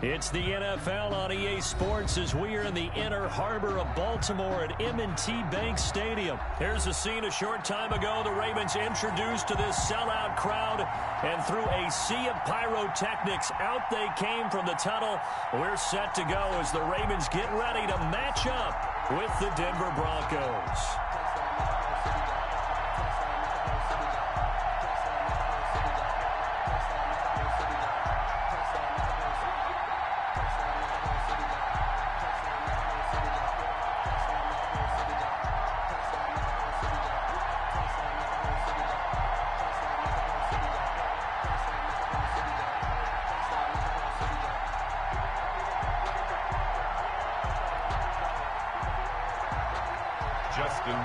It's the NFL on EA Sports as we are in the inner harbor of Baltimore at M&T Bank Stadium. Here's a scene a short time ago. The Ravens introduced to this sellout crowd, and through a sea of pyrotechnics, out they came from the tunnel. We're set to go as the Ravens get ready to match up with the Denver Broncos.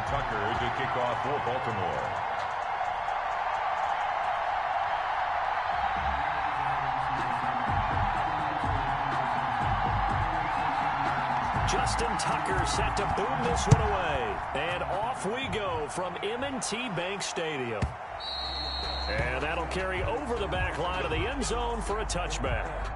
Tucker to kick off for Baltimore. Justin Tucker set to boom this one away. And off we go from M&T Bank Stadium. And that'll carry over the back line of the end zone for a touchback.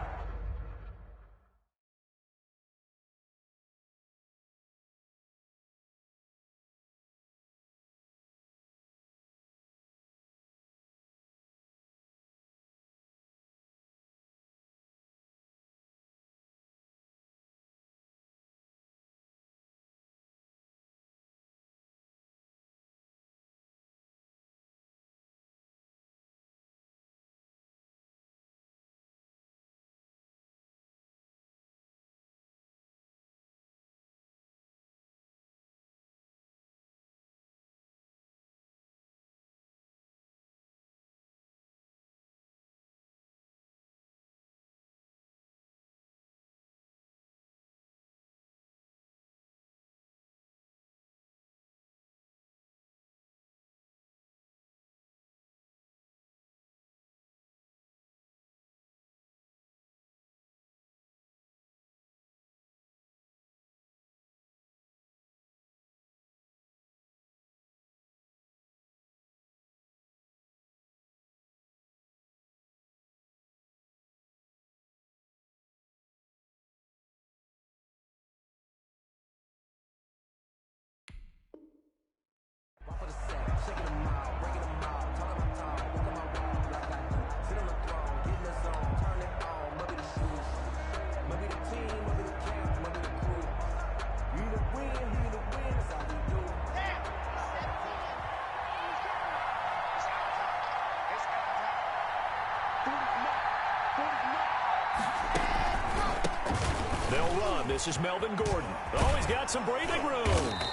They'll run. This is Melvin Gordon. Oh, he's got some breathing room.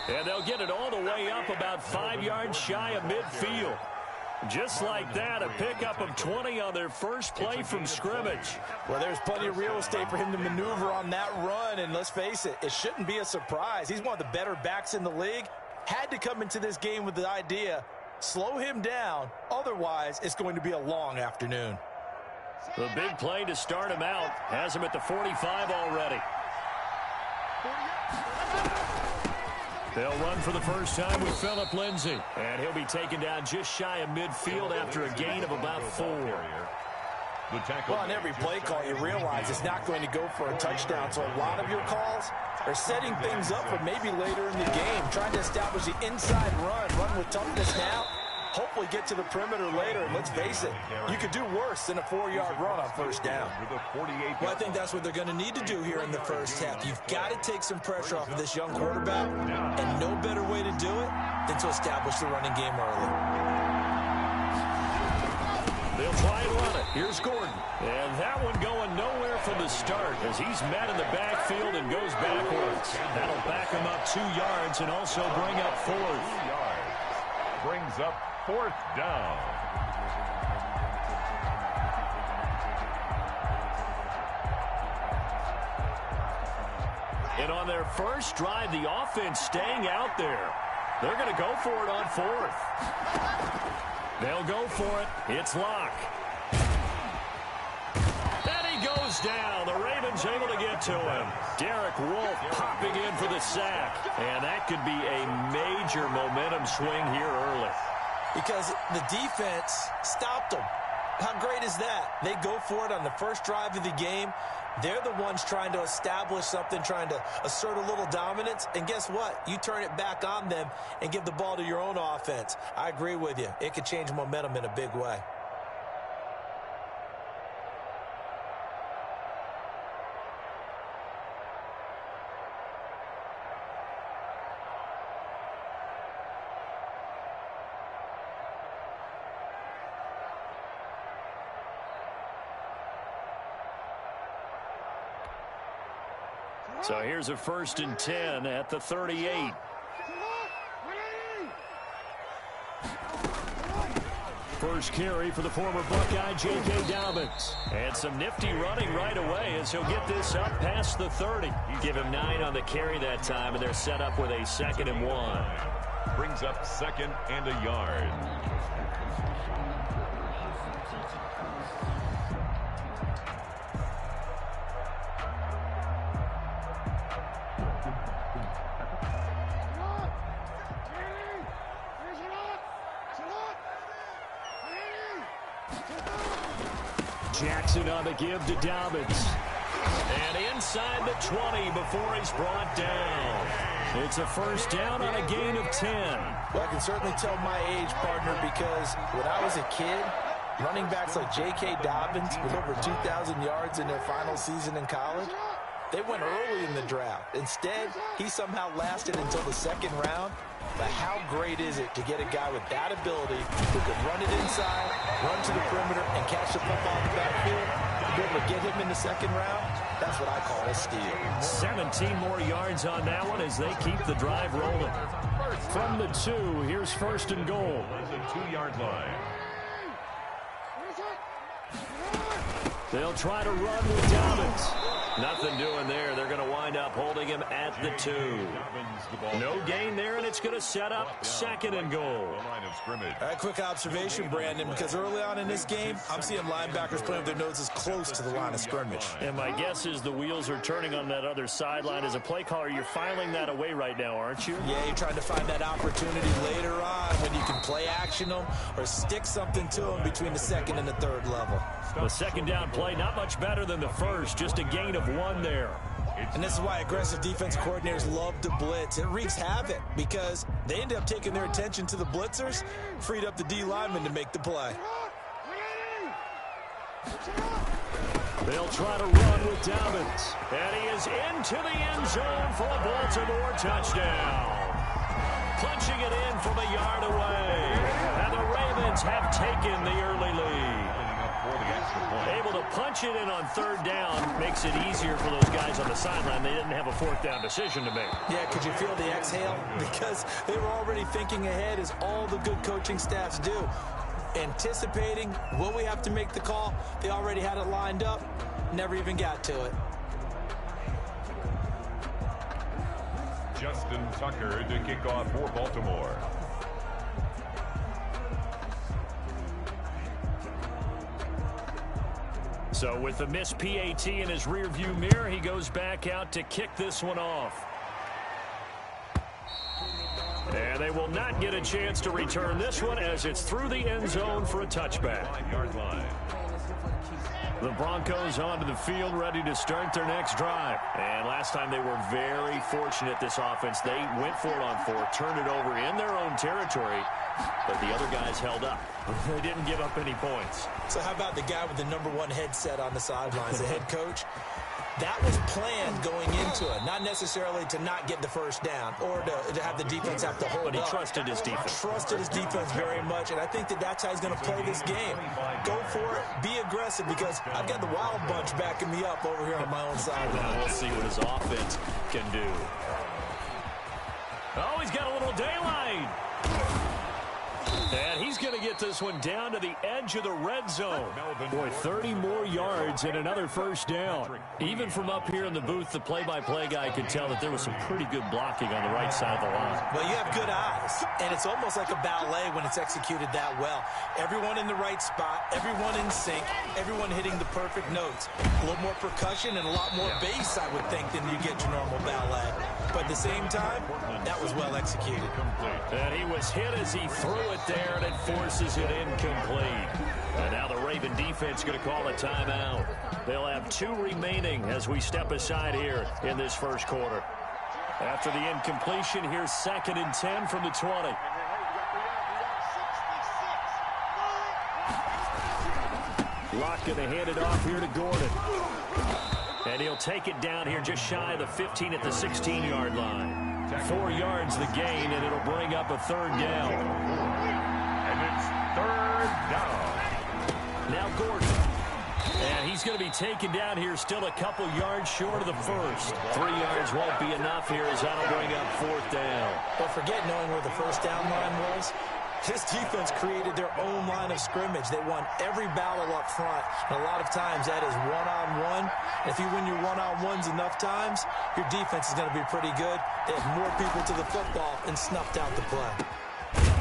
And they'll get it all the way up about 5 yards shy of midfield. Just like that, a pickup of 20 on their first play from scrimmage. Well, there's plenty of real estate for him to maneuver on that run, and let's face it, it shouldn't be a surprise. He's one of the better backs in the league. Had to come into this game with the idea, slow him down, otherwise it's going to be a long afternoon. The big play to start him out has him at the 45 already. They'll run for the first time with Phillip Lindsay. And he'll be taken down just shy of midfield after a gain of about 4. Well, on every play call, you realize it's not going to go for a touchdown. So a lot of your calls are setting things up for maybe later in the game, trying to establish the inside run with toughness now. Hopefully get to the perimeter later, and let's face it, you could do worse than a 4-yard run on first down. Well, I think that's what they're going to need to do here in the first half. You've got to take some pressure off of this young quarterback, and no better way to do it than to establish the running game early. They'll try and run it. Here's Gordon. And that one going nowhere from the start as he's met in the backfield and goes backwards. That'll back him up 2 yards and also bring up 4th. Brings up 4th down. And on their first drive, the offense staying out there. They're going to go for it on 4th. They'll go for it. It's Locke. And he goes down. The Ravens able to get to him. Derek Wolfe popping in for the sack. And that could be a major momentum swing here early. Because the defense stopped them. How great is that? They go for it on the first drive of the game. They're the ones trying to establish something, trying to assert a little dominance. And guess what? You turn it back on them and give the ball to your own offense. I agree with you. It could change momentum in a big way. So here's a 1st and 10 at the 38. First carry for the former Buckeye, J.K. Dobbins. And some nifty running right away as he'll get this up past the 30. Give him 9 on the carry that time, and they're set up with a 2nd and 1. Brings up 2nd and a yard. Jackson on the give to Dobbins. And inside the 20 before he's brought down. It's a 1st down on a gain of 10. Well, I can certainly tell my age, partner, because when I was a kid, running backs like J.K. Dobbins with over 2,000 yards in their final season in college, they went early in the draft. Instead, he somehow lasted until the 2nd round. But how great is it to get a guy with that ability who can run it inside, run to the perimeter, and catch the football in the backfield? To be able to get him in the 2nd round, that's what I call a steal. 17 more yards on that one as they keep the drive rolling. From the 2, here's 1st and goal. The 2-yard line. They'll try to run with Dobbins. Nothing doing there. They're going to wind up holding him at the 2. No gain there, and it's going to set up 2nd and goal. All right, quick observation, Brandon, because early on in this game, I'm seeing linebackers playing with their noses close to the line of scrimmage. And my guess is the wheels are turning on that other sideline. As a play caller, you're filing that away right now, aren't you? Yeah, you're trying to find that opportunity later on when you can play action them or stick something to them between the 2nd and the 3rd level. The 2nd down play, not much better than the 1st, just a gain of 1 there. And this is why aggressive defense coordinators love to blitz. It wreaks havoc because they end up taking their attention to the blitzers, freed up the D lineman to make the play. They'll try to run with Dobbins. And he is into the end zone for a Baltimore touchdown. Punching it in from a yard away. And the Ravens have taken the early lead. Able to punch it in on 3rd down makes it easier for those guys on the sideline. They didn't have a 4th down decision to make. Yeah, could you feel the exhale? Because they were already thinking ahead, as all the good coaching staffs do. Anticipating, will we have to make the call? They already had it lined up, never even got to it. Justin Tucker to kick off for Baltimore. So with the missed PAT in his rearview mirror, he goes back out to kick this one off. And they will not get a chance to return this one as it's through the end zone for a touchback. 5-yard line. The Broncos onto the field, ready to start their next drive. And last time they were very fortunate, this offense. They went for it on 4, turned it over in their own territory, but the other guys held up. They didn't give up any points. So how about the guy with the #1 headset on the sidelines, the head coach? That was planned going into it, not necessarily to not get the 1st down or to have the defense have to hold up. But he trusted his defense. Trusted his defense very much, and I think that's how he's going to play this game. Go for it, be aggressive, because I've got the Wild Bunch backing me up over here on my own sideline. We'll see what his offense can do. Oh, he's got a little daylight. And he's going to get this one down to the edge of the red zone. Boy, 30 more yards and another 1st down. Even from up here in the booth, the play-by-play guy could tell that there was some pretty good blocking on the right side of the line. Well, you have good eyes, and it's almost like a ballet when it's executed that well. Everyone in the right spot, everyone in sync, everyone hitting the perfect notes. A little more percussion and a lot more bass, I would think, than you get your normal ballet. But at the same time, that was well executed. And he was hit as he threw it there, and it forces it incomplete. And now the Raven defense going to call a timeout. They'll have 2 remaining as we step aside here in this first quarter. After the incompletion, here's 2nd and 10 from the 20. Locke going to hand it off here to Gordon. And he'll take it down here just shy of the 15 at the 16-yard line. 4 yards the gain, and it'll bring up a 3rd down. And it's 3rd down. Now Gordon. And he's going to be taken down here still a couple yards short of the first. 3 yards won't be enough here as that'll bring up 4th down. But forget knowing where the first down line was. This defense created their own line of scrimmage. They won every battle up front. And a lot of times that is one-on-one. If you win your one-on-ones enough times, your defense is going to be pretty good. They have more people to the football and snuffed out the play.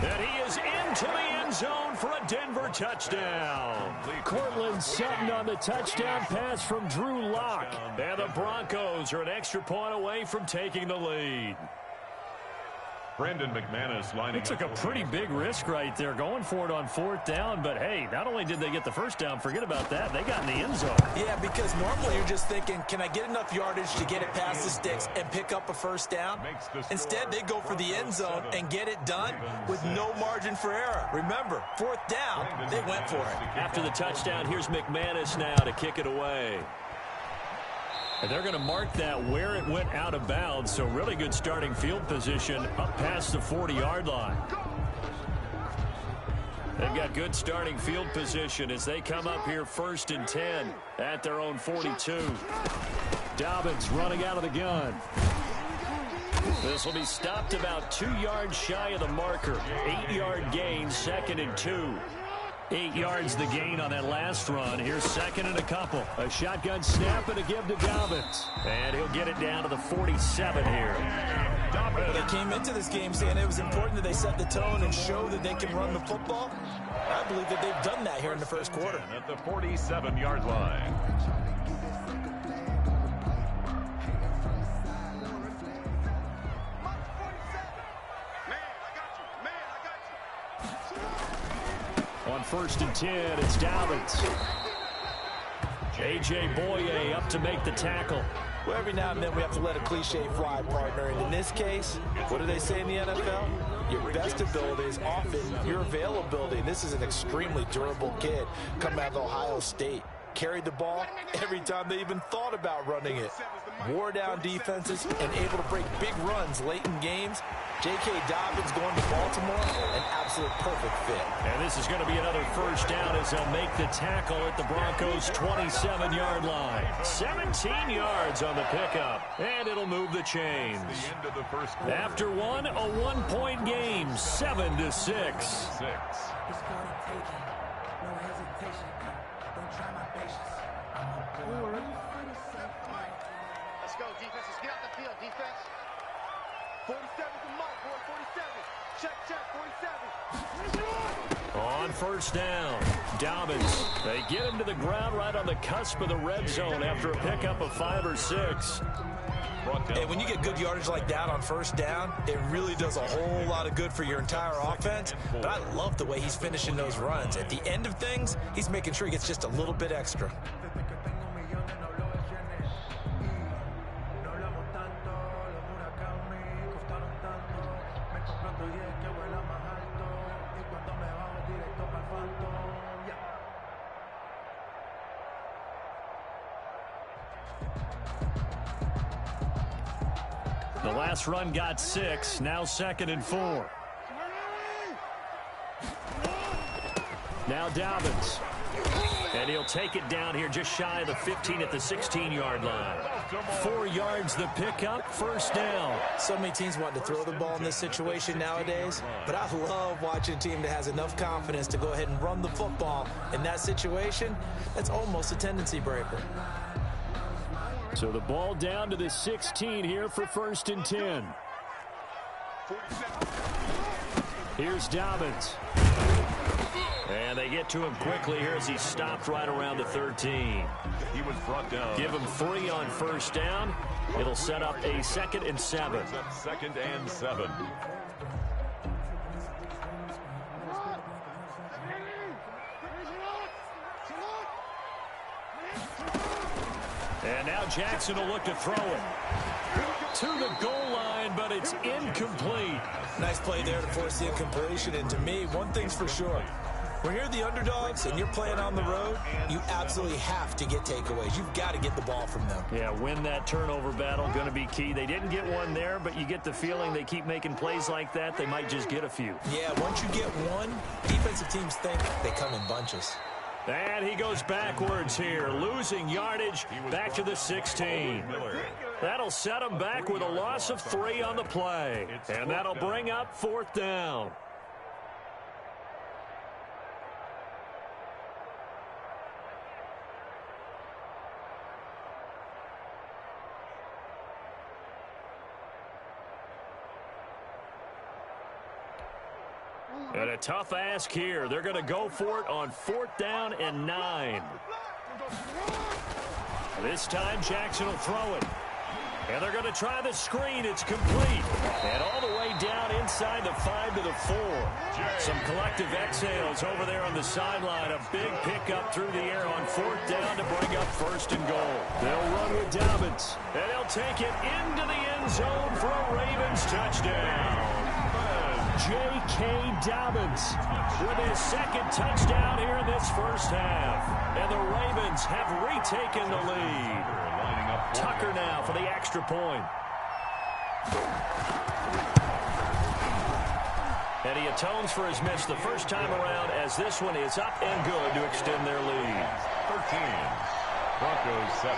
And he is into the end zone for a Denver touchdown. Cortland Sutton on the touchdown pass from Drew Lock. And the Broncos are an extra point away from taking the lead. Brandon McManus lining It took a up. pretty big risk right there going for it on 4th down. But, hey, not only did they get the first down, forget about that. They got in the end zone. Yeah, because normally you're just thinking, can I get enough yardage to get it past the sticks and pick up a first down? Instead, they go for the end zone and get it done with no margin for error. Remember, 4th down, they went for it. After the touchdown, here's McManus now to kick it away. And they're going to mark that where it went out of bounds, so really good starting field position up past the 40-yard line. They've got good starting field position as they come up here 1st and 10 at their own 42. Dobbins running out of the gun. This will be stopped about 2 yards shy of the marker. 8-yard gain, 2nd and 2. 8 yards the gain on that last run. Here's 2nd and a couple. A shotgun snap and a give to Dobbins. And he'll get it down to the 47 here. They came into this game saying it was important that they set the tone and show that they can run the football. I believe that they've done that here in the first quarter. At the 47-yard line. On 1st and 10, it's Dobbins. A.J. Boye up to make the tackle. Well, every now and then we have to let a cliche fly, partner. And in this case, what do they say in the NFL? Your best ability is often your availability. And this is an extremely durable kid coming out of Ohio State. Carried the ball every time they even thought about running it. Wore down defenses and able to break big runs late in games. J.K. Dobbins going to Baltimore, an absolute perfect fit. And this is going to be another first down as they'll make the tackle at the Broncos' 27-yard line. 17 yards on the pickup, and it'll move the chains. The end of the first quarter. After one, a 1-point game, 7-6. It's going to take it. No hesitation. Don't try my patience. I'm a boy. Let's go, defense. Let's get out the field, defense. 47 to Mike, boy, 47. Check, 47. On first down, Dobbins. They get him to the ground right on the cusp of the red zone after a pickup of 5 or 6. And when you get good yardage like that on first down, it really does a whole lot of good for your entire offense. But I love the way he's finishing those runs. At the end of things, he's making sure he gets just a little bit extra. The last run got 6, now 2nd and 4. Now Dobbins. And he'll take it down here just shy of the 15 at the 16-yard line. 4 yards the pickup, first down. So many teams want to throw the ball in this situation nowadays, but I love watching a team that has enough confidence to go ahead and run the football. In that situation, that's almost a tendency breaker. So the ball down to the 16 here for 1st and 10. Here's Dobbins. And they get to him quickly here as he stopped right around the 13. He was brought down. Give him 3 on first down. It'll set up a 2nd and 7. 2nd and 7. And now Jackson will look to throw it to the goal line, but it's incomplete. Nice play there to force the incompletion. And to me, one thing's for sure. When you're the underdogs and you're playing on the road, you absolutely have to get takeaways. You've got to get the ball from them. Yeah, win that turnover battle, going to be key. They didn't get one there, but you get the feeling they keep making plays like that, they might just get a few. Yeah, once you get one, defensive teams think they come in bunches. And he goes backwards here, losing yardage back to the 16. That'll set him back with a loss of 3 on the play. And that'll bring up 4th down. And a tough ask here. They're going to go for it on 4th down and 9. This time Jackson will throw it. And they're going to try the screen. It's complete. And all the way down inside the 5 to the 4. Some collective exhales over there on the sideline. A big pickup through the air on 4th down to bring up 1st and goal. They'll run with Dobbins. And they'll take it into the end zone for a Ravens touchdown. J.K. Dobbins with his 2nd touchdown here in this first half. And the Ravens have retaken the lead. Tucker now for the extra point. And he atones for his miss the first time around as this one is up and good to extend their lead. 13, Broncos 7.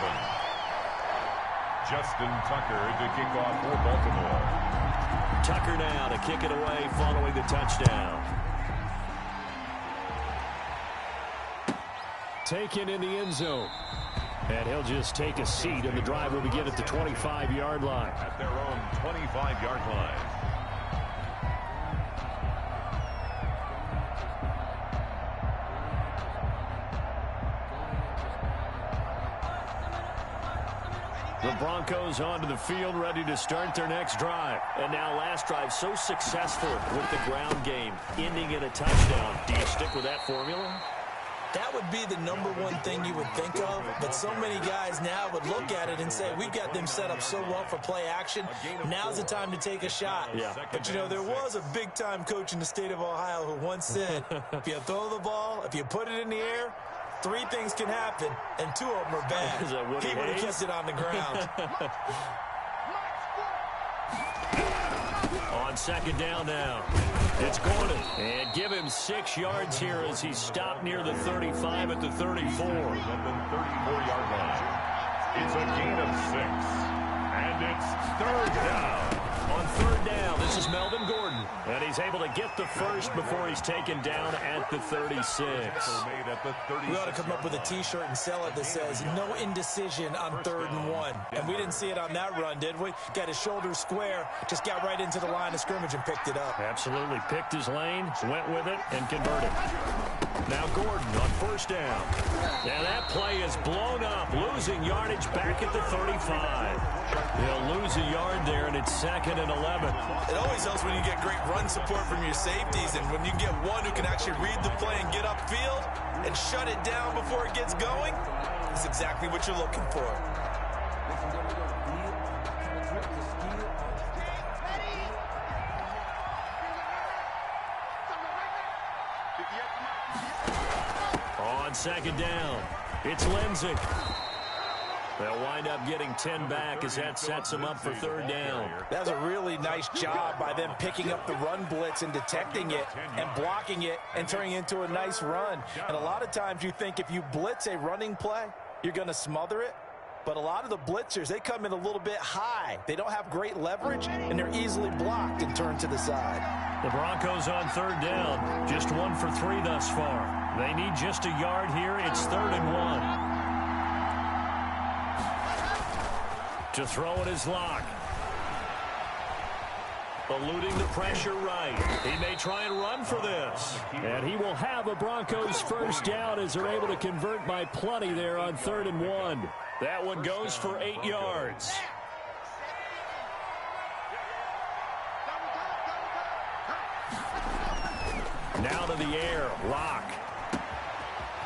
Justin Tucker to kick off for Baltimore. Tucker now to kick it away following the touchdown. Taken in the end zone. And he'll just take a seat, and the drive will begin at the 25-yard line. At their own 25-yard line. The Broncos onto the field, ready to start their next drive. And now last drive so successful with the ground game, ending in a touchdown. Do you stick with that formula? That would be the #1 thing you would think of, but so many guys now would look at it and say, we've got them set up so well for play action. Now's the time to take a shot. Yeah. But, you know, there was a big-time coach in the state of Ohio who once said, if you throw the ball, if you put it in the air, 3 things can happen, and 2 of them are bad. He would have kept it on the ground. On 2nd down now. It's Gordon. And give him 6 yards here as he's stopped near the 35 at the 34. At the 34-yard line. It's a gain of 6. And it's 3rd down. On 3rd down, this is Melvin Gordon. And he's able to get the first before he's taken down at the 36. We ought to come up with a T-shirt and sell it that says, no indecision on 3rd and 1. And we didn't see it on that run, did we? Got his shoulders square, just got right into the line of scrimmage and picked it up. Absolutely. Picked his lane, went with it, and converted. Now Gordon on 1st down. Now that play is blown up, losing yardage back at the 35. They'll lose a yard there, and it's 2nd and 11. It always helps when you get great run support from your safeties, and when you get one who can actually read the play and get upfield and shut it down before it gets going, that's exactly what you're looking for. On 2nd down, it's Lindsay. They'll wind up getting 10 back as that sets them up for 3rd down. That was a really nice job by them picking up the run blitz and detecting it and blocking it and turning it into a nice run. And a lot of times you think if you blitz a running play, you're going to smother it. But a lot of the blitzers, they come in a little bit high. They don't have great leverage, and they're easily blocked and turned to the side. The Broncos on 3rd down, just 1 for 3 thus far. They need just a yard here. It's 3rd and 1. To throw it is Locke. Eluding the pressure right. He may try and run for this. And he will have a Broncos 1st down as they're able to convert by plenty there on 3rd and 1. That one goes for 8 yards. Now to the air, Locke.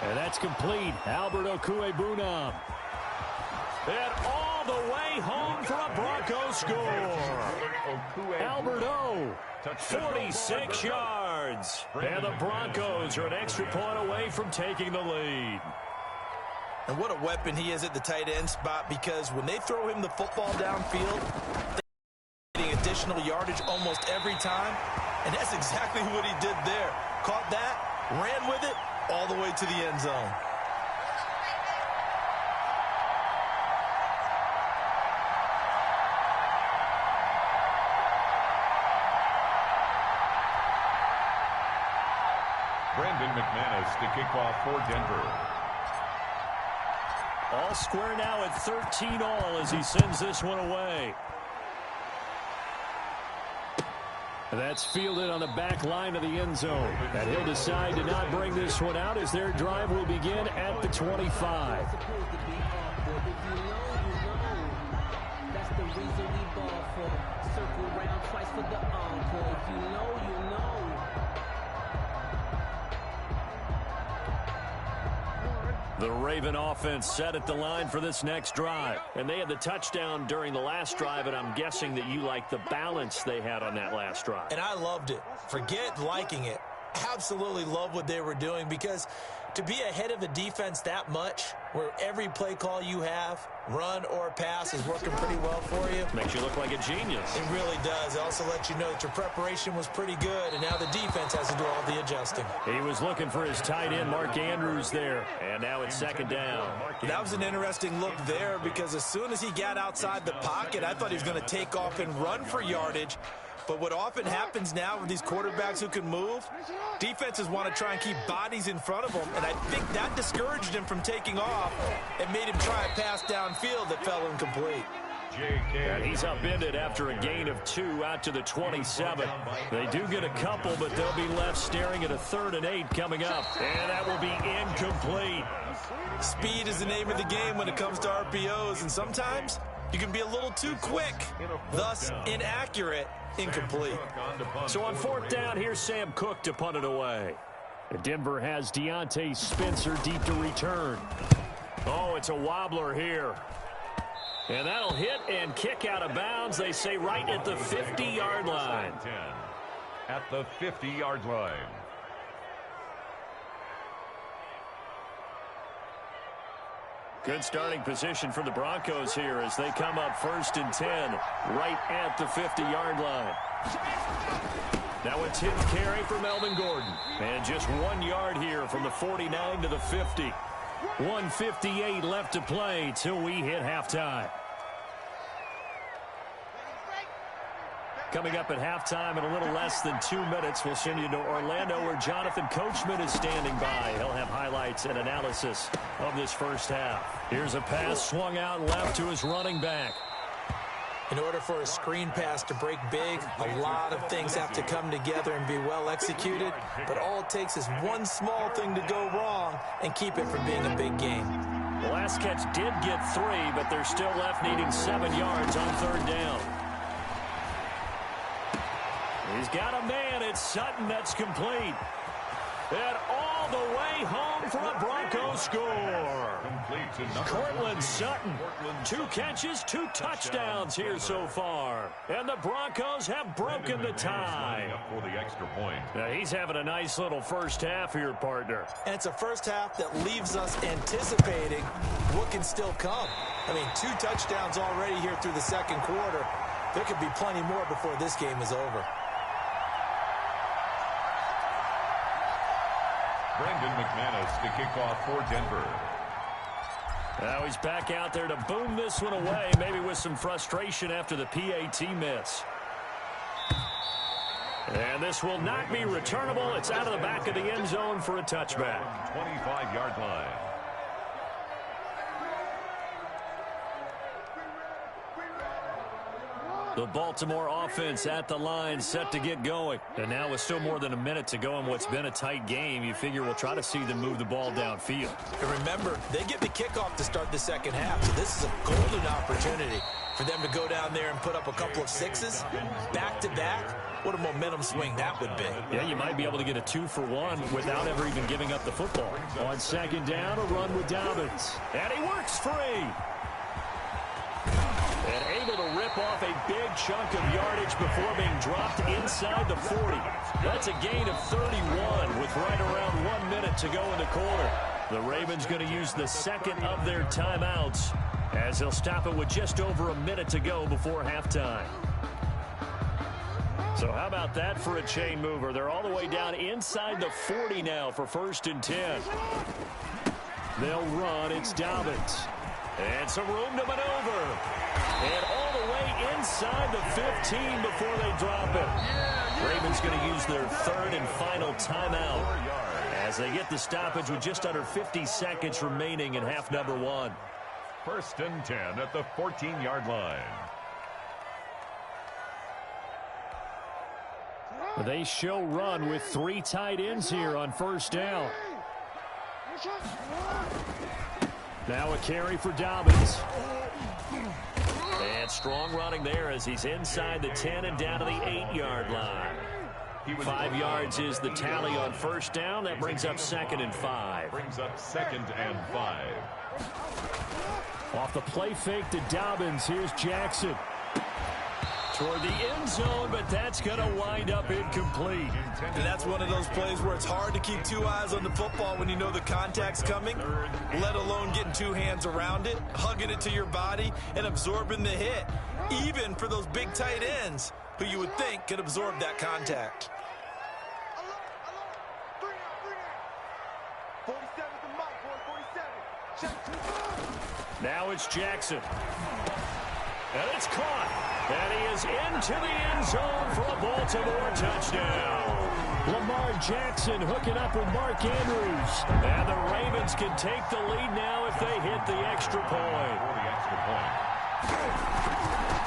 And that's complete. Albert Okwuegbunam. And all the way home for a Broncos score. Albert O, 46 yards. And the Broncos are an extra point away from taking the lead. And what a weapon he is at the tight end spot, because when they throw him the football downfield, they're getting additional yardage almost every time. And that's exactly what he did there. Caught that, ran with it, all the way to the end zone. Brandon McManus to kick off for Denver. All square now at 13-all as he sends this one away. That's fielded on the back line of the end zone. And he'll decide to not bring this one out as their drive will begin at the 25. That's the reason we ball for. Circle round twice for the encore. If you know, you know. The Raven offense set at the line for this next drive. And they had the touchdown during the last drive, and I'm guessing that you like the balance they had on that last drive. And I loved it. Forget liking it. Absolutely love what they were doing, because to be ahead of a defense that much, where every play call you have, run or pass, is working pretty well for you. Makes you look like a genius. It really does. It also lets you know that your preparation was pretty good, and now the defense has to do all the adjusting. He was looking for his tight end, Mark Andrews, there. And now it's second down. That was an interesting look there, because as soon as he got outside the pocket, I thought he was going to take off and run for yardage. But what often happens now with these quarterbacks who can move, defenses want to try and keep bodies in front of them, and I think that discouraged him from taking off and made him try a pass downfield that fell incomplete. And he's upended after a gain of 2 out to the 27. They do get a couple, but they'll be left staring at a 3rd and 8 coming up. And that will be incomplete. Speed is the name of the game when it comes to RPOs, and sometimes you can be a little too quick, thus inaccurate, incomplete. So on 4th down, here's Sam Cook to punt it away. Denver has Deontay Spencer deep to return. Oh, it's a wobbler here. And that'll hit and kick out of bounds, they say, right at the 50-yard line. At the 50-yard line. Good starting position for the Broncos here as they come up 1st and 10, right at the 50-yard line. Now a 10th carry for Melvin Gordon. And just 1 yard here from the 49 to the 50. 1:58 left to play till we hit halftime. Coming up at halftime in a little less than 2 minutes, we'll send you to Orlando where Jonathan Coachman is standing by. He'll have highlights and analysis of this first half. Here's a pass swung out left to his running back. In order for a screen pass to break big, a lot of things have to come together and be well executed. But all it takes is one small thing to go wrong and keep it from being a big game. The last catch did get 3, but they're still left needing 7 yards on 3rd down. He's got a man. It's Sutton. That's complete. And all the way home for a Broncos score. Cortland Sutton. 2 catches, 2 touchdowns here so far. And the Broncos have broken the tie. For the extra point. Now he's having a nice little first half here, partner. And it's a first half that leaves us anticipating what can still come. I mean, 2 touchdowns already here through the second quarter. There could be plenty more before this game is over. Brandon McManus to kick off for Denver. Now he's back out there to boom this one away, maybe with some frustration after the PAT miss. And this will not be returnable. It's out of the back of the end zone for a touchback. 25-yard line. The Baltimore offense at the line, set to get going. And now with still more than a minute to go in what's been a tight game, you figure we'll try to see them move the ball downfield. And remember, they get the kickoff to start the second half, so this is a golden opportunity for them to go down there and put up a couple of 6s back-to-back. What a momentum swing that would be. Yeah, you might be able to get a 2-for-1 without ever even giving up the football. On 2nd down, a run with Dobbins. And he works free. And able to rip off a big chunk of yardage before being dropped inside the 40. That's a gain of 31 with right around 1 minute to go in the quarter. The Ravens going to use the second of their timeouts as they'll stop it with just over a minute to go before halftime. So how about that for a chain mover? They're all the way down inside the 40 now for 1st and 10. They'll run. It's Dobbins. And some room to maneuver. And all the way inside the 15 before they drop it. Ravens going to use their third and final timeout as they get the stoppage with just under 50 seconds remaining in half number 1. 1st and 10 at the 14-yard line. They show run with 3 tight ends here on 1st down. Now a carry for Dobbins. And strong running there as he's inside the 10 and down to the 8-yard line. 5 yards is the tally on 1st down. That brings up 2nd and 5. Brings up 2nd and 5. Off the play fake to Dobbins. Here's Jackson. Toward the end zone, but that's going to wind up incomplete. And that's one of those plays where it's hard to keep 2 eyes on the football when you know the contact's coming, let alone getting 2 hands around it, hugging it to your body, and absorbing the hit, even for those big tight ends who you would think could absorb that contact. 47 to Mike, boy, 47. Now it's Jackson. And it's caught. And he is into the end zone for a Baltimore touchdown. Lamar Jackson hooking up with Mark Andrews. And the Ravens can take the lead now if they hit the extra point.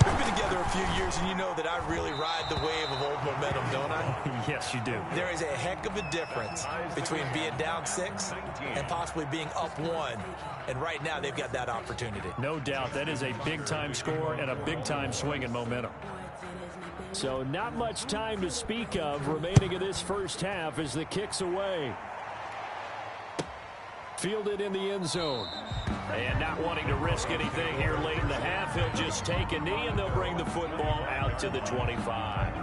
We've been together a few years, and you know that I really ride the wave of old momentum, don't I? Yes, you do. There is a heck of a difference between being down 6 and possibly being up 1. And right now, they've got that opportunity. No doubt. That is a big-time score and a big-time swing in momentum. So not much time to speak of remaining in this first half as the kick's away. Fielded in the end zone. And not wanting to risk anything here late in the half, he'll just take a knee, and they'll bring the football out to the 25.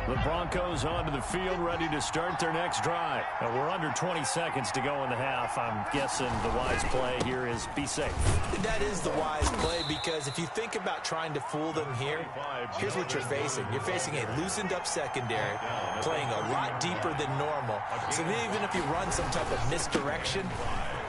The Broncos onto the field, ready to start their next drive. And we're under 20 seconds to go in the half. I'm guessing the wise play here is be safe. That is the wise play, because if you think about trying to fool them here, here's what you're facing. You're facing a loosened up secondary, playing a lot deeper than normal. So even if you run some type of misdirection,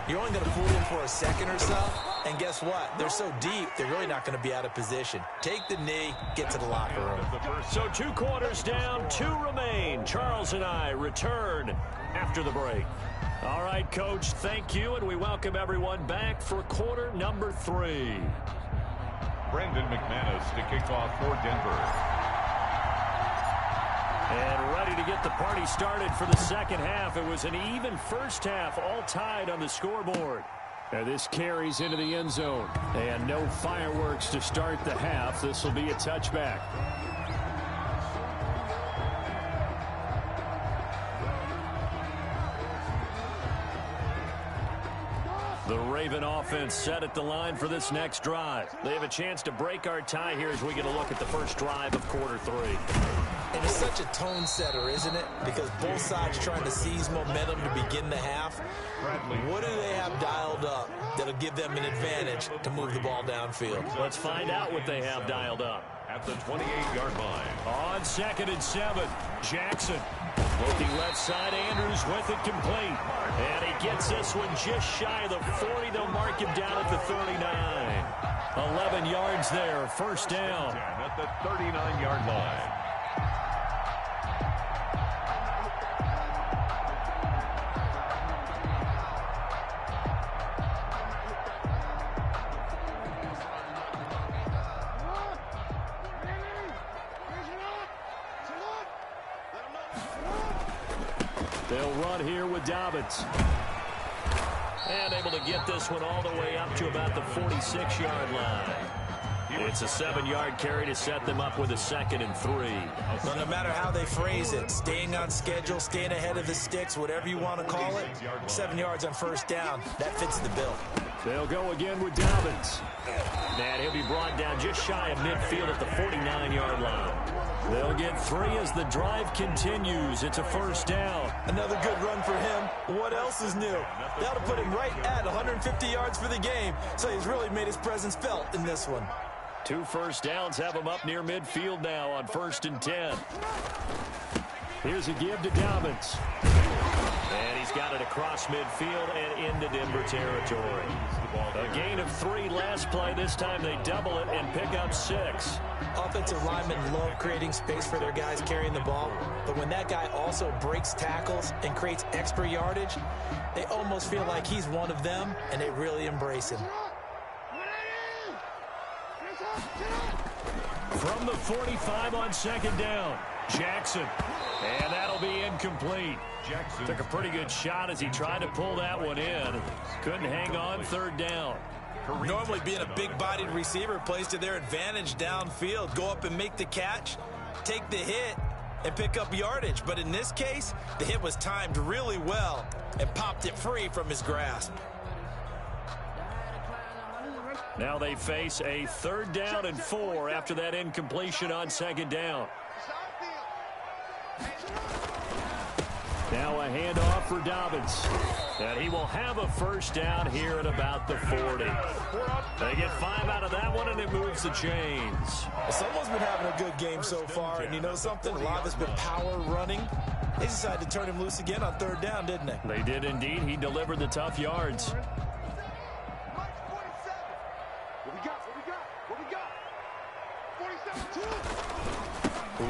you're only going to fool them for a second or so. And guess what? They're so deep, they're really not going to be out of position. Take the knee, get to the locker room. So 2 quarters down, 2 remain. Charles and I return after the break. All right, Coach, thank you, and we welcome everyone back for quarter number 3. Brandon McManus to kick off for Denver. And ready to get the party started for the second half. It was an even first half, all tied on the scoreboard. And this carries into the end zone. And no fireworks to start the half. This will be a touchback. The Raven offense set at the line for this next drive. They have a chance to break our tie here as we get a look at the first drive of quarter 3. And it's such a tone setter, isn't it? Because both sides trying to seize momentum to begin the half. What do they have dialed up that'll give them an advantage to move the ball downfield? Let's find out what they have dialed up. At the 28-yard line. On 2nd and 7, Jackson. Looking left side, Andrews with it complete. And he gets this one just shy of the 40. They'll mark him down at the 39. 11 yards there, first down. At the 39-yard line. They'll run here with Dobbins. And able to get this one all the way up to about the 46-yard line. It's a 7-yard carry to set them up with a 2nd and 3. Well, no matter how they phrase it, staying on schedule, staying ahead of the sticks, whatever you want to call it, 7 yards on first down, that fits the bill. They'll go again with Dobbins. And he'll be brought down just shy of midfield at the 49-yard line. They'll get 3 as the drive continues. It's a first down. Another good run for him. What else is new? That'll put him right at 150 yards for the game. So he's really made his presence felt in this one. 2 first downs have him up near midfield now on 1st and 10. Here's a give to Dobbins. And he's got it across midfield and into Denver territory. A gain of 3 last play. This time they double it and pick up 6. Offensive linemen love creating space for their guys carrying the ball. But when that guy also breaks tackles and creates extra yardage, they almost feel like he's one of them, and they really embrace him. From the 45 on 2nd down, Jackson. And that'll be incomplete. Jackson took a pretty good shot as he tried to pull that one in. Couldn't hang on 3rd down. Normally being a big-bodied receiver plays to their advantage downfield. Go up and make the catch, take the hit, and pick up yardage. But in this case, the hit was timed really well and popped it free from his grasp. Now they face a 3rd down and 4 after that incompletion on 2nd down. Now a handoff for Dobbins. And he will have a first down here at about the 40. They get 5 out of that one, and it moves the chains. Someone's been having a good game so far, and you know something? A lot of it's been power running. They decided to turn him loose again on 3rd down, didn't they? They did indeed. He delivered the tough yards.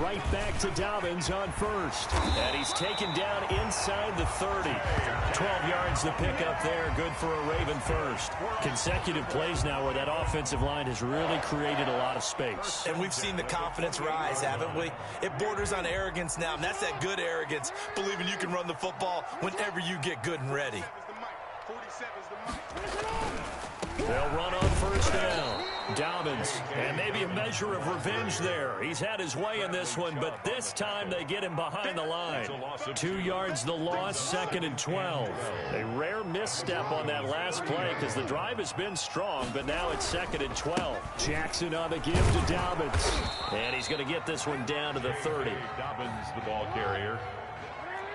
Right back to Dobbins on 1st. And he's taken down inside the 30. 12 yards to pick up there. Good for a Raven first. Consecutive plays now where that offensive line has really created a lot of space. And we've seen the confidence rise, haven't we? It borders on arrogance now, and that's that good arrogance, believing you can run the football whenever you get good and ready. They'll run on 1st down. Dobbins, and maybe a measure of revenge there. He's had his way in this one, but this time they get him behind the line. 2 yards the loss, 2nd and 12. A rare misstep on that last play because the drive has been strong, but now it's 2nd and 12. Jackson on the give to Dobbins. And he's going to get this one down to the 30. Dobbins, the ball carrier.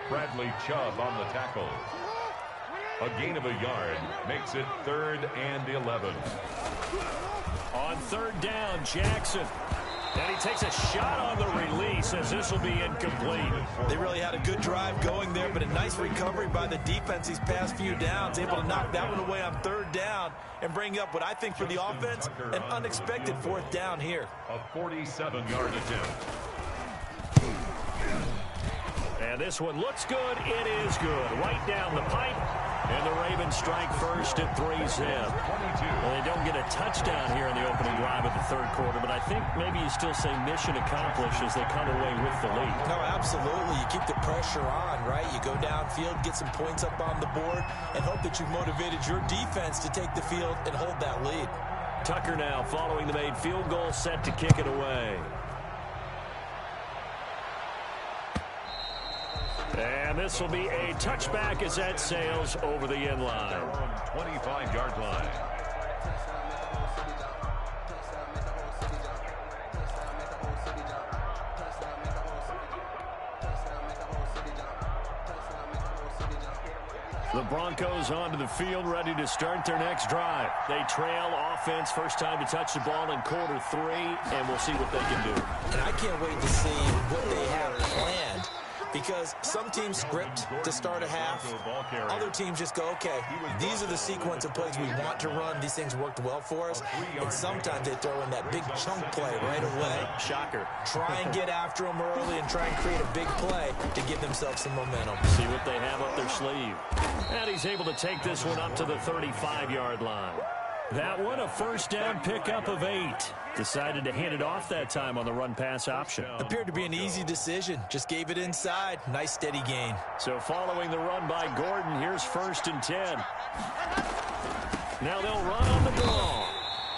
Bradley Chubb on the tackle. A gain of a yard makes it 3rd and 11. On 3rd down, Jackson. And he takes a shot on the release as this will be incomplete. They really had a good drive going there, but a nice recovery by the defense these past few downs. Able to knock that one away on 3rd down and bring up what I think for the offense, an unexpected 4th down here. A 47-yard attempt. And this one looks good. It is good. Right down the pipe. And the Ravens strike first at 3-zip. Well, they don't get a touchdown here in the opening drive of the 3rd quarter, but I think maybe you still say mission accomplished as they come away with the lead. No, absolutely. You keep the pressure on, right? You go downfield, get some points up on the board, and hope that you've motivated your defense to take the field and hold that lead. Tucker now following the made field goal, set to kick it away. And this will be a touchback as that sails over the end line. 25-yard line. The Broncos onto the field, ready to start their next drive. They trail offense, first time to touch the ball in quarter 3, and we'll see what they can do. And I can't wait to see what they have planned. Because some teams script to start a half. Other teams just go, okay, these are the sequence of plays we want to run. These things worked well for us. And sometimes they throw in that big chunk play right away. Shocker. Try and get after them early and try and create a big play to give themselves some momentum. See what they have up their sleeve. And he's able to take this one up to the 35-yard line. That one, a first down pickup of 8. Decided to hand it off that time on the run-pass option. Appeared to be an easy decision. Just gave it inside. Nice, steady gain. So following the run by Gordon, here's 1st and 10. Now they'll run on the ball.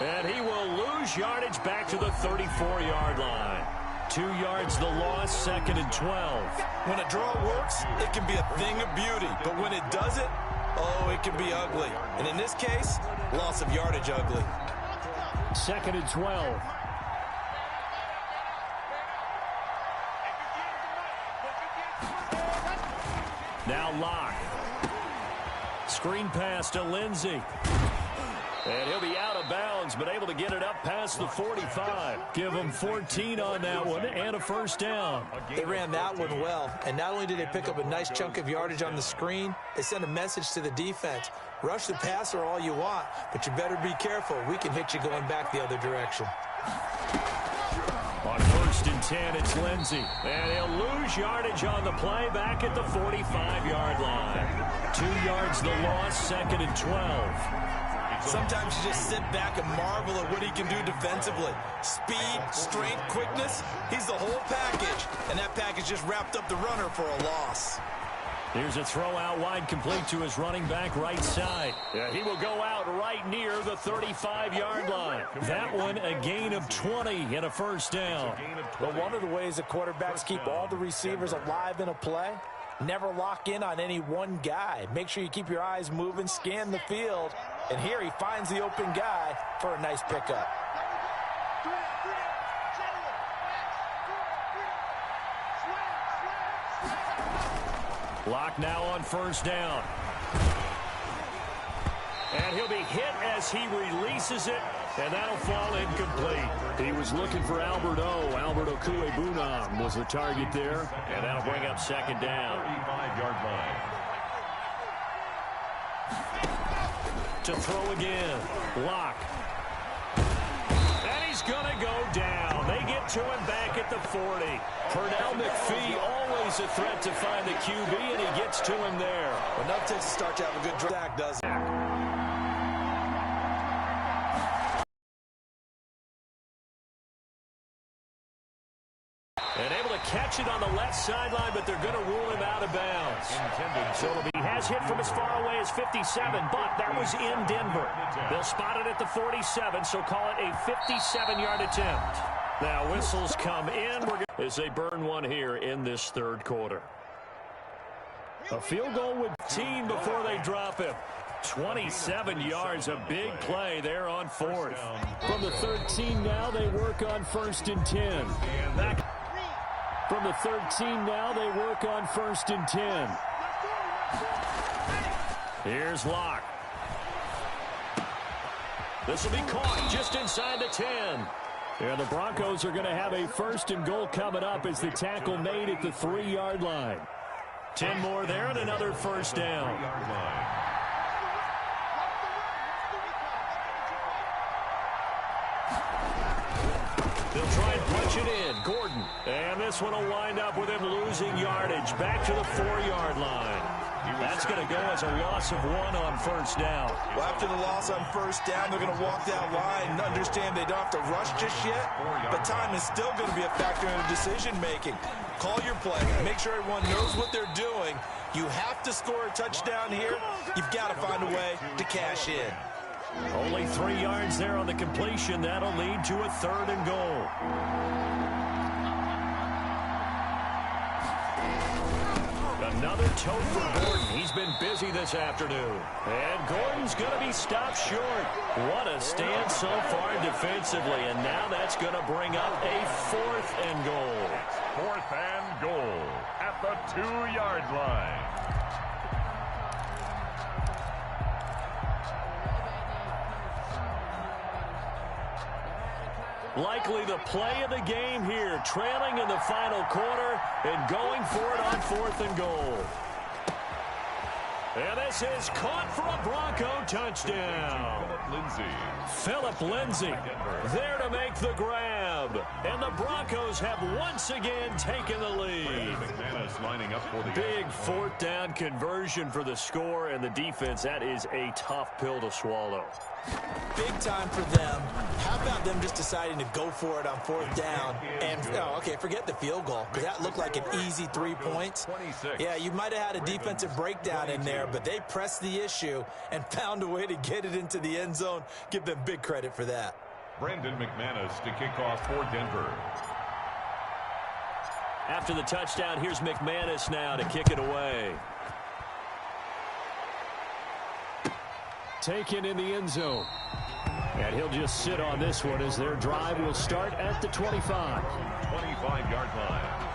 And he will lose yardage back to the 34-yard line. 2 yards the loss, 2nd and 12. When a draw works, it can be a thing of beauty. But when it doesn't, oh, it can be ugly. And in this case, loss of yardage ugly. 2nd and 12. Now Locke. Screen pass to Lindsey. And he'll be out of bounds, but able to get it up past the 45. Give him 14 on that one and a first down. They ran that one well, and not only did they pick up a nice chunk of yardage on the screen, they sent a message to the defense. Rush the passer all you want, but you better be careful. We can hit you going back the other direction. On 1st and 10, it's Lindsey. And he'll lose yardage on the play back at the 45-yard line. 2 yards the loss, 2nd and 12. Sometimes you just sit back and marvel at what he can do defensively. Speed, strength, quickness, he's the whole package. And that package just wrapped up the runner for a loss. Here's a throw out wide, complete to his running back right side. Yeah, he will go out right near the 35-yard line. That one a gain of 20 and a first down. But one of the ways that quarterbacks keep all the receivers alive in a play, never lock in on any one guy. Make sure you keep your eyes moving, scan the field. And here he finds the open guy for a nice pickup. Locke now on first down. And he'll be hit as he releases it, and that'll fall incomplete. He was looking for Alberto. Alberto Kuebunam was the target there, and that'll bring up 2nd down. 35-yard line. To throw again. Locke. And he's going to go down. They get to him back at the 40. Pernell McPhee always a threat to find the QB, and he gets to him there. Enough takes to start to have a good drive, doesn't it? And able to catch it on the left sideline, but they're going to rule him out of bounds. So he has hit from as far away as 57, but that was in Denver. They'll spot it at the 47, so call it a 57-yard attempt. Now whistles come in as they burn one here in this 3rd quarter. A field goal with 15 before they drop him. 27 yards, a big play there on 4th. From the 13 now, they work on 1st and 10. Back from the 13 now, they work on 1st and 10. Here's Locke. This will be caught just inside the 10. And the Broncos are going to have a 1st and goal coming up as the tackle made at the 3-yard line. 10 more there and another first down. They'll try and punch it in. Gordon. And this one will wind up with him losing yardage back to the 4-yard line. That's going to go as a loss of 1 on first down. Well, after the loss on first down, they're going to walk that line and understand they don't have to rush just yet, but time is still going to be a factor in decision-making. Call your play. Make sure everyone knows what they're doing. You have to score a touchdown here. You've got to find a way to cash in. Only 3 yards there on the completion. That'll lead to a 3rd and goal. Another tote for Gordon. He's been busy this afternoon. And Gordon's going to be stopped short. What a stand so far defensively. And now that's going to bring up a 4th and goal. 4th and goal at the 2-yard line. Likely the play of the game here, trailing in the final quarter and going for it on 4th and goal. And this is caught for a Bronco touchdown. Philip Lindsey. Philip Lindsey there to make the grab. grab. And the Broncos have once again taken the lead. McManus lining up for the big fourth down conversion for the score, and the defense, that is a tough pill to swallow. Big time for them. How about them just deciding to go for it on fourth down? And, okay, forget the field goal, because that looked like an easy 3 points. Yeah, you might have had a defensive breakdown in there, but they pressed the issue and found a way to get it into the end zone. Give them big credit for that. Brendan McManus to kick off for Denver. After the touchdown, here's McManus now to kick it away. Taken in the end zone. And he'll just sit on this one as their drive will start at the 25. 25-yard line.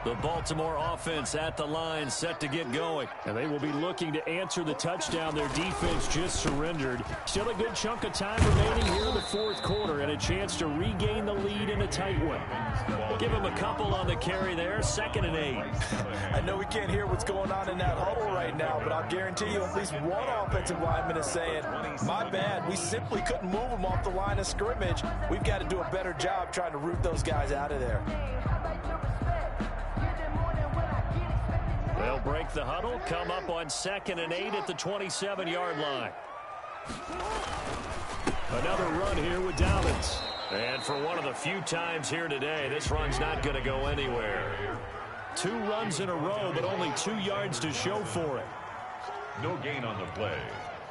The Baltimore offense at the line, set to get going. And they will be looking to answer the touchdown their defense just surrendered. Still a good chunk of time remaining here in the fourth quarter and a chance to regain the lead in a tight one. Give them a couple on the carry there, 2nd and 8. I know we can't hear what's going on in that huddle right now, but I'll guarantee you at least one offensive lineman is saying, my bad, we simply couldn't move them off the line of scrimmage. We've got to do a better job trying to root those guys out of there. They'll break the huddle, come up on 2nd and 8 at the 27-yard line. Another run here with Devin. And for one of the few times here today, this run's not going to go anywhere. 2 runs in a row, but only 2 yards to show for it. No gain on the play.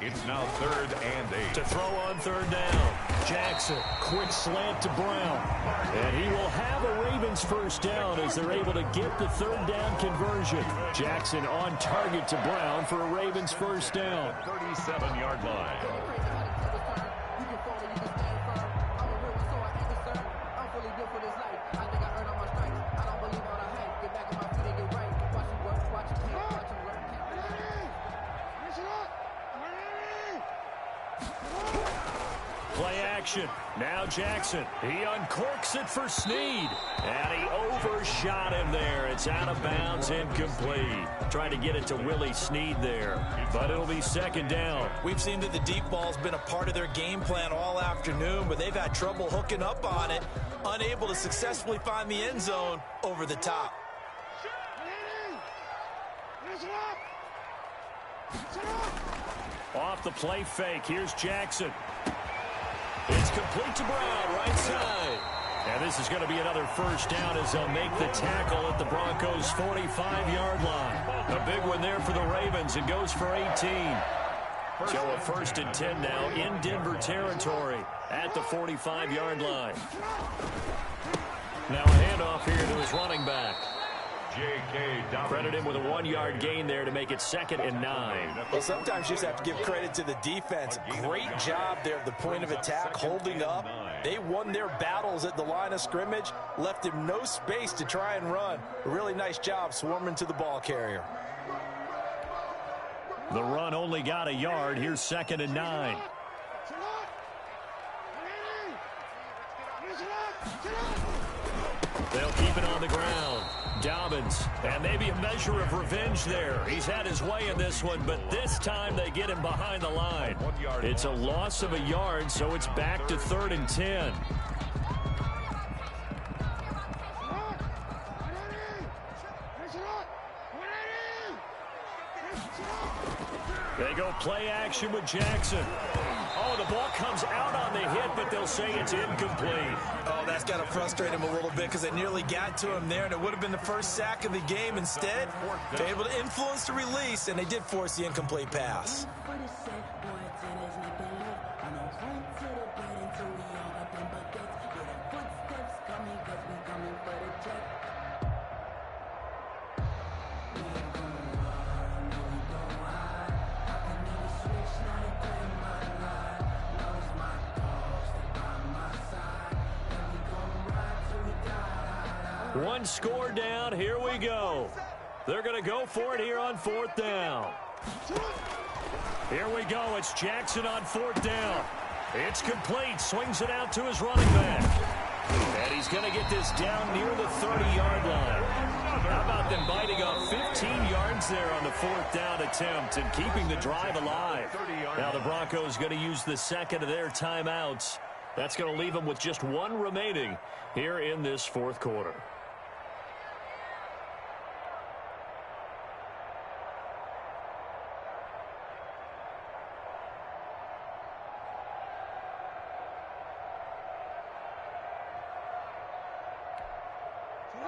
It's now 3rd and 8. To throw on 3rd down. Jackson, quick slant to Brown. And he will have a Ravens first down as they're able to get the 3rd down conversion. Jackson on target to Brown for a Ravens first down. 37-yard line. Play action. Now Jackson. He uncorks it for Snead. And he overshot him there. It's out of bounds, incomplete. Trying to get it to Willie Snead there. But it'll be 2nd down. We've seen that the deep ball's been a part of their game plan all afternoon, but they've had trouble hooking up on it. Unable to successfully find the end zone over the top. Off the play fake. Here's Jackson. It's complete to Brown, right side. And this is going to be another first down as they'll make the tackle at the Broncos' 45-yard line. A big one there for the Ravens. It goes for 18. So a 1st and 10 now in Denver territory at the 45-yard line. Now a handoff here to his running back. Credit him with a 1-yard gain there to make it 2nd and 9. Well, sometimes you just have to give credit to the defense. Great job there at the point of attack, holding up. They won their battles at the line of scrimmage, left him no space to try and run. A really nice job swarming to the ball carrier. The run only got a yard. Here's 2nd and 9. They'll keep it on the ground. Dobbins, and maybe a measure of revenge there. He's had his way in this one, but this time they get him behind the line. It's a loss of a yard, so it's back to 3rd and 10. They go play action with Jackson. Oh, the ball comes out on the hit, but they'll say it's incomplete. Oh, that's got to frustrate him a little bit because they nearly got to him there, and it would have been the first sack of the game. Instead, they're able to influence the release, and they did force the incomplete pass. One score down. Here we go. They're going to go for it here on 4th down. Here we go. It's Jackson on 4th down. It's complete. Swings it out to his running back. And he's going to get this down near the 30-yard line. How about them biting up 15 yards there on the 4th down attempt and keeping the drive alive? Now the Broncos going to use the second of their timeouts. That's going to leave them with just one remaining here in this 4th quarter.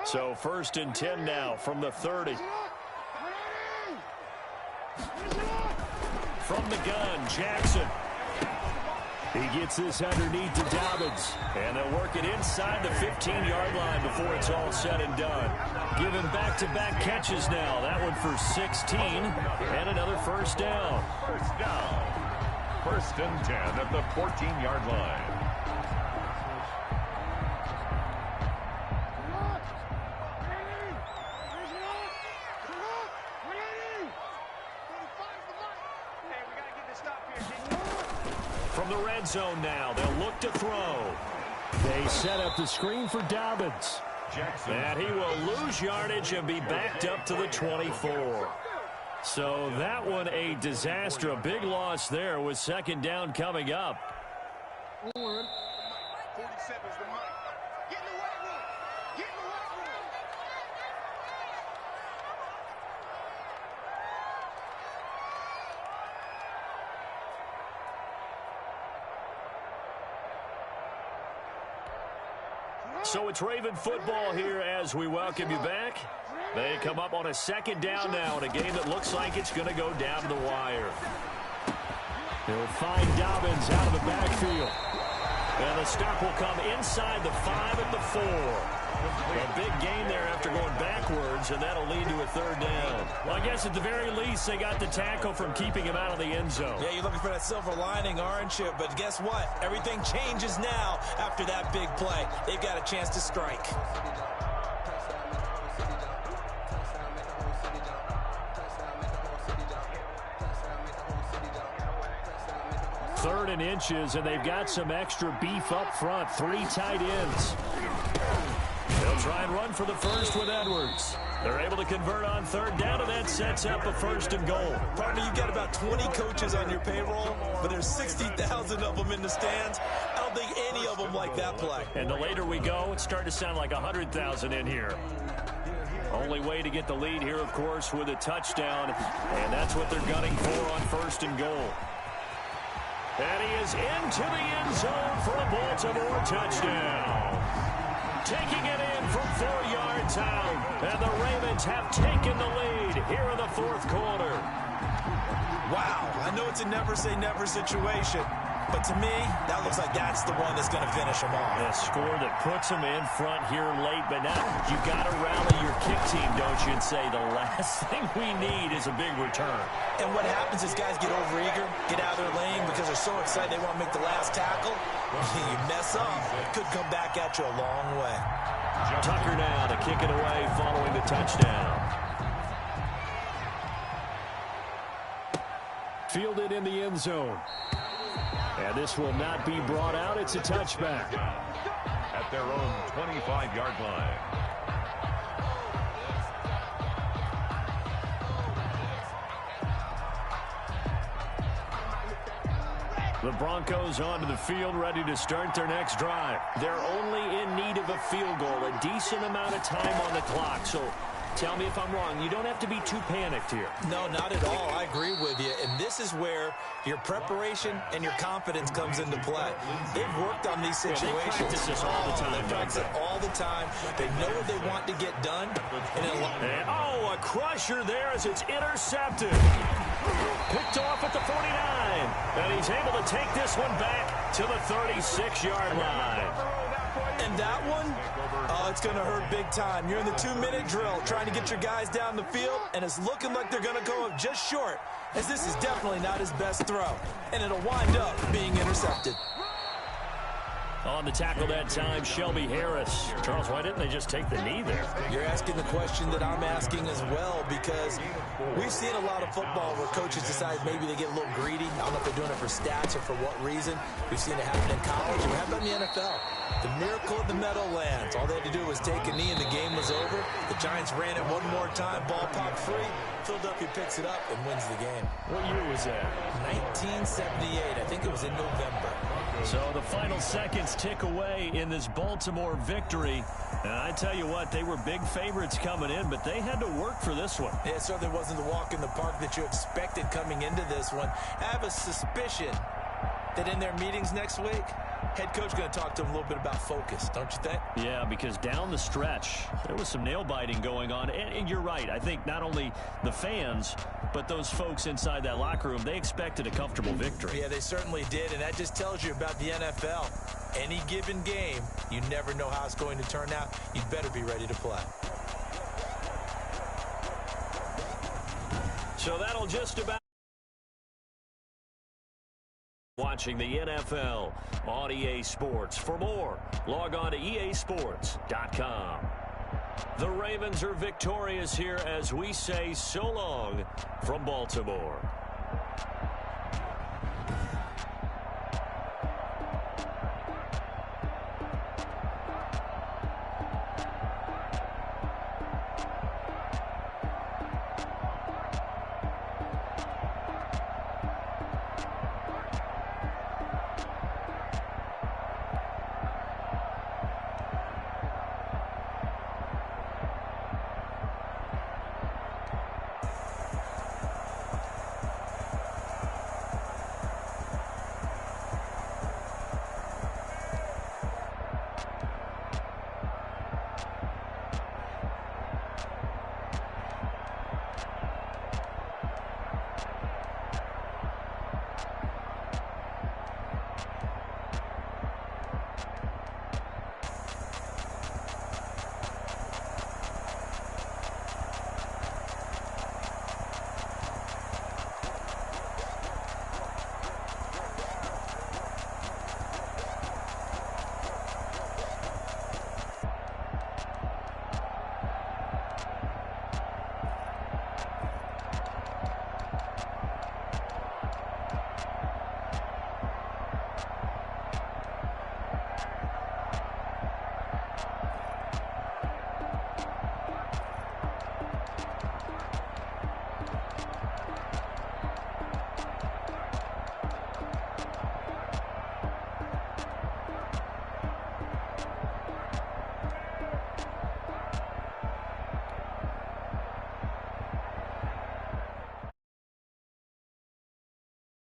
So 1st and 10 now from the 30. From the gun, Jackson. He gets this underneath to Dobbins. And they'll work it inside the 15-yard line before it's all said and done. Give him back-to-back catches now. That one for 16. And another first down. First down. 1st and 10 at the 14-yard line. From the red zone now, they'll look to throw. They set up the screen for Dobbins. Jackson. And he will lose yardage and be backed up to the 24. So that one a disaster. A big loss there with 2nd down coming up. 47's the mic. Get in the weight room. Get in the weight room. So it's Raven football here as we welcome you back. They come up on a 2nd down now in a game that looks like it's going to go down to the wire. He'll find Dobbins out of the backfield. And the stop will come inside the 5 at the 4. A big gain there after going backwards, and that'll lead to a 3rd down. Well, I guess at the very least, they got the tackle from keeping him out of the end zone. Yeah, you're looking for that silver lining, aren't you? But guess what? Everything changes now after that big play. They've got a chance to strike. 3rd and inches, and they've got some extra beef up front. 3 tight ends. They'll try and run for the first with Edwards. They're able to convert on 3rd down, and that sets up a 1st and goal. Partner, you got about 20 coaches on your payroll, but there's 60,000 of them in the stands. I don't think any of them like that play. And the later we go, it's starting to sound like 100,000 in here. Only way to get the lead here, of course, with a touchdown, and that's what they're gunning for on 1st and goal. And he is into the end zone for a Baltimore touchdown. Taking it in from 4 yards out. And the Ravens have taken the lead here in the 4th quarter. Wow, I know it's a never-say-never situation, but to me, that looks like that's the one that's going to finish them off. A score that puts them in front here late, but now you got to rally your kick team, don't you, and say the last thing we need is a big return. And what happens is guys get overeager, get out of their lane because they're so excited they want to make the last tackle. You mess up, it could come back at you a long way. Tucker now to kick it away following the touchdown. Fielded in the end zone. And this will not be brought out. It's a touchback. At their own 25-yard line. The Broncos onto the field, ready to start their next drive. They're only in need of a field goal, a decent amount of time on the clock. So tell me if I'm wrong. You don't have to be too panicked here. No, not at all. I agree with you. And this is where your preparation and your confidence comes into play. They've worked on these situations. They practice this all the time. They practice it all the time. They know what they want to get done. And a crusher there as it's intercepted. Picked off at the 49. And he's able to take this one back to the 36-yard line. And that one, it's going to hurt big time. You're in the 2-minute drill trying to get your guys down the field, and it's looking like they're going to go up just short, as this is definitely not his best throw. And it'll wind up being intercepted. On the tackle that time, Shelby Harris. Charles, why didn't they just take the knee there? You're asking the question that I'm asking as well, because we've seen a lot of football where coaches decide maybe they get a little greedy. I don't know if they're doing it for stats or for what reason. We've seen it happen in college, and we have it in the NFL. The miracle of the Meadowlands. All they had to do was take a knee, and the game was over. The Giants ran it one more time. Ball popped free. Philadelphia picks it up and wins the game. What year was that? 1978. I think it was in November. So the final seconds tick away in this Baltimore victory. And I tell you what, they were big favorites coming in, but they had to work for this one. Yeah, it certainly wasn't the walk in the park that you expected coming into this one. I have a suspicion that in their meetings next week, head coach going to talk to them a little bit about focus, don't you think? Yeah, because down the stretch, there was some nail-biting going on. And you're right. I think not only the fans, but those folks inside that locker room, they expected a comfortable victory. Yeah, they certainly did, and that just tells you about the NFL. Any given game, you never know how it's going to turn out. You better be ready to play. So that'll just about... Watching the NFL on EA Sports. For more, log on to easports.com. The Ravens are victorious here as we say so long from Baltimore.